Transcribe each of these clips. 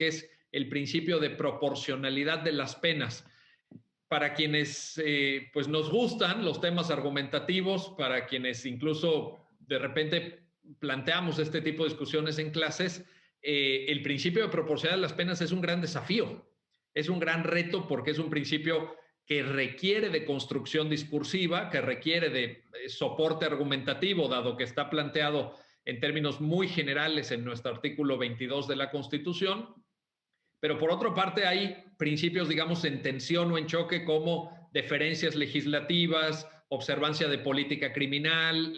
que es el principio de proporcionalidad de las penas. Para quienes pues nos gustan los temas argumentativos, para quienes incluso de repente planteamos este tipo de discusiones en clases, el principio de proporcionalidad de las penas es un gran desafío, es un gran reto porque es un principio que requiere de construcción discursiva, que requiere de soporte argumentativo, dado que está planteado en términos muy generales en nuestro artículo 22 de la Constitución. Pero por otra parte hay principios, digamos, en tensión o en choque como deferencias legislativas, observancia de política criminal,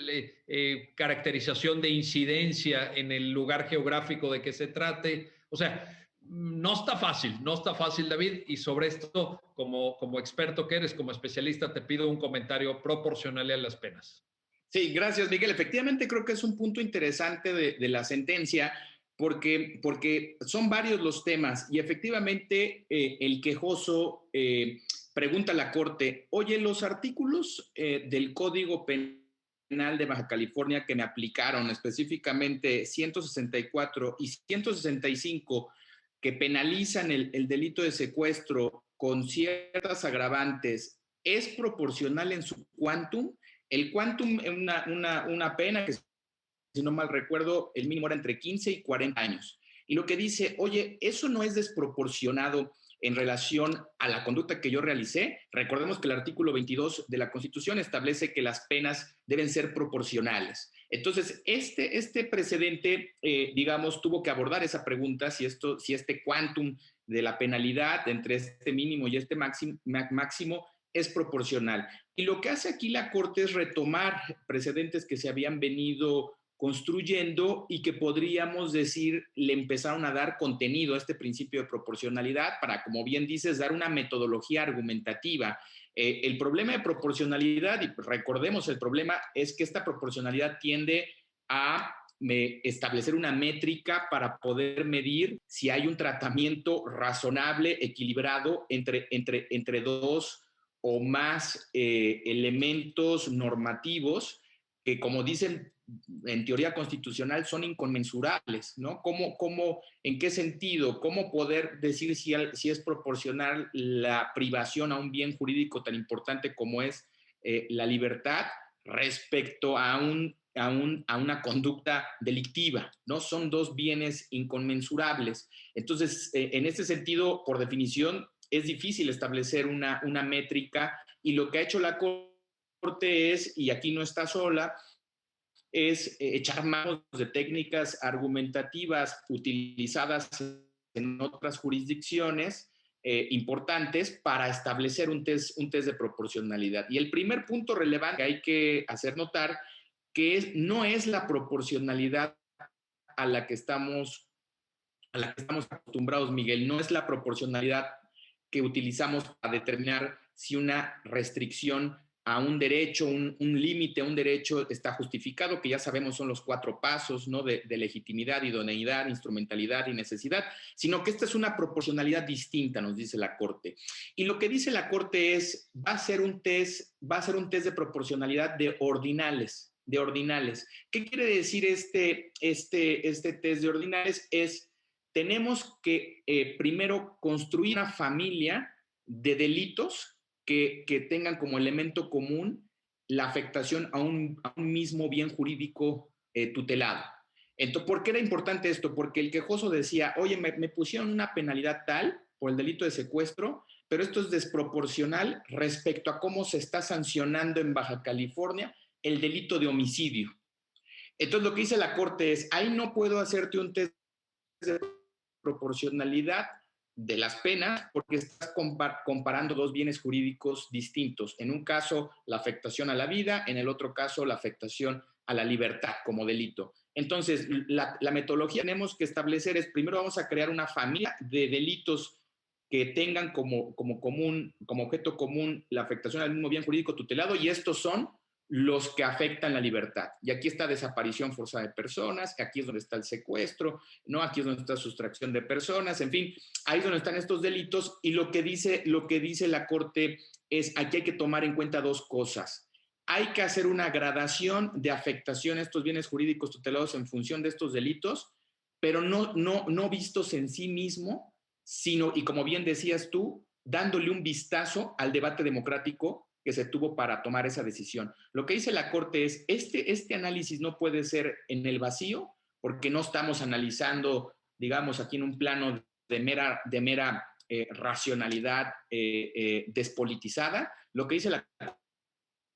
caracterización de incidencia en el lugar geográfico de que se trate. O sea, no está fácil, David, y sobre esto, como experto que eres, como especialista, te pido un comentario proporcional a las penas. Sí, gracias, Miguel. Efectivamente, creo que es un punto interesante de la sentencia, porque son varios los temas y efectivamente el quejoso pregunta a la Corte, oye, los artículos del Código Penal de Baja California que me aplicaron, específicamente 164 y 165, que penalizan el delito de secuestro con ciertas agravantes, ¿es proporcional en su quantum? El quantum es una pena que, si no mal recuerdo, el mínimo era entre 15 y 40 años. Y lo que dice, oye, eso no es desproporcionado en relación a la conducta que yo realicé. Recordemos que el artículo 22 de la Constitución establece que las penas deben ser proporcionales. Entonces, este precedente, digamos, tuvo que abordar esa pregunta, si este quantum de la penalidad entre este mínimo y este máximo es proporcional. Y lo que hace aquí la Corte es retomar precedentes que se habían venido construyendo y que podríamos decir le empezaron a dar contenido a este principio de proporcionalidad para, como bien dices, dar una metodología argumentativa. El problema de proporcionalidad, y recordemos, el problema es que esta proporcionalidad tiende a establecer una métrica para poder medir si hay un tratamiento razonable, equilibrado entre dos o más elementos normativos que, como dicen en teoría constitucional, son inconmensurables, ¿no? ¿En qué sentido? ¿Cómo poder decir si es proporcional la privación a un bien jurídico tan importante como es la libertad respecto a una conducta delictiva, ¿no? Son dos bienes inconmensurables. Entonces, en este sentido, por definición, es difícil establecer una métrica, y lo que ha hecho la Corte es, y aquí no está sola, es echar manos de técnicas argumentativas utilizadas en otras jurisdicciones importantes para establecer un test de proporcionalidad. Y el primer punto relevante que hay que hacer notar que no es la proporcionalidad a la que estamos acostumbrados, Miguel, no es la proporcionalidad que utilizamos para determinar si una restricción a un derecho, un límite a un derecho está justificado, que ya sabemos son los 4 pasos, ¿no? de legitimidad, idoneidad, instrumentalidad y necesidad, sino que esta es una proporcionalidad distinta, nos dice la Corte. Y lo que dice la Corte es, va a ser un test de proporcionalidad de ordinales. ¿Qué quiere decir este test de ordinales? Tenemos que primero construir una familia de delitos que tengan como elemento común la afectación a un mismo bien jurídico tutelado. Entonces, ¿por qué era importante esto? Porque el quejoso decía, oye, me pusieron una penalidad tal por el delito de secuestro, pero esto es desproporcional respecto a cómo se está sancionando en Baja California el delito de homicidio. Entonces, lo que dice la Corte es, ahí no puedo hacerte un test de proporcionalidad de las penas porque estás comparando dos bienes jurídicos distintos. En un caso, la afectación a la vida, en el otro caso, la afectación a la libertad como delito. Entonces, la metodología que tenemos que establecer es, primero vamos a crear una familia de delitos que tengan como objeto común la afectación al mismo bien jurídico tutelado, y estos son los que afectan la libertad. Y aquí está desaparición forzada de personas, aquí es donde está el secuestro, ¿no? Aquí es donde está sustracción de personas, en fin, ahí es donde están estos delitos. Y lo que dice la Corte es, aquí hay que tomar en cuenta 2 cosas. Hay que hacer una gradación de afectación a estos bienes jurídicos tutelados en función de estos delitos, pero no vistos en sí mismo, sino, y como bien decías tú, dándole un vistazo al debate democrático que se tuvo para tomar esa decisión. Lo que dice la Corte es, este análisis no puede ser en el vacío, porque no estamos analizando, digamos, aquí en un plano de mera racionalidad despolitizada. Lo que dice la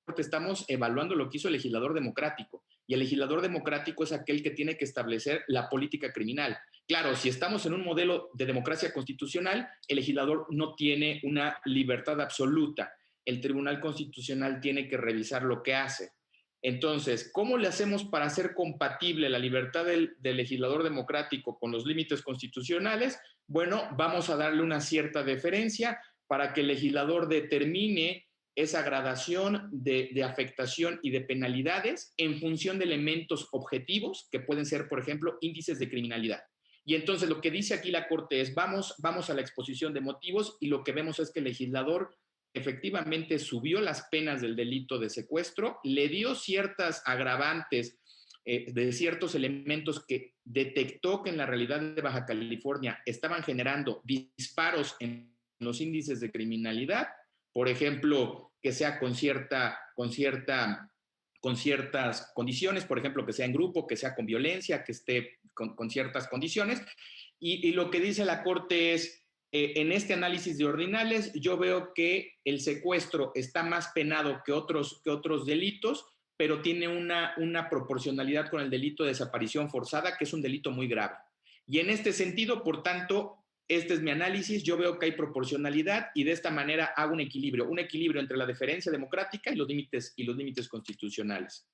Corte, estamos evaluando lo que hizo el legislador democrático. Y el legislador democrático es aquel que tiene que establecer la política criminal. Claro, si estamos en un modelo de democracia constitucional, el legislador no tiene una libertad absoluta. El Tribunal Constitucional tiene que revisar lo que hace. Entonces, ¿cómo le hacemos para hacer compatible la libertad del legislador democrático con los límites constitucionales? Bueno, vamos a darle una cierta deferencia para que el legislador determine esa gradación de afectación y de penalidades en función de elementos objetivos que pueden ser, por ejemplo, índices de criminalidad. Y entonces lo que dice aquí la Corte es, vamos a la exposición de motivos y lo que vemos es que el legislador efectivamente subió las penas del delito de secuestro, le dio ciertas agravantes de ciertos elementos que detectó que en la realidad de Baja California estaban generando disparos en los índices de criminalidad, por ejemplo, que sea con ciertas condiciones, por ejemplo, que sea en grupo, que sea con violencia, que esté con ciertas condiciones. Y lo que dice la Corte es, en este análisis de ordinales, yo veo que el secuestro está más penado que otros delitos, pero tiene una proporcionalidad con el delito de desaparición forzada, que es un delito muy grave. Y en este sentido, por tanto, este es mi análisis, yo veo que hay proporcionalidad y de esta manera hago un equilibrio entre la deferencia democrática y los límites constitucionales.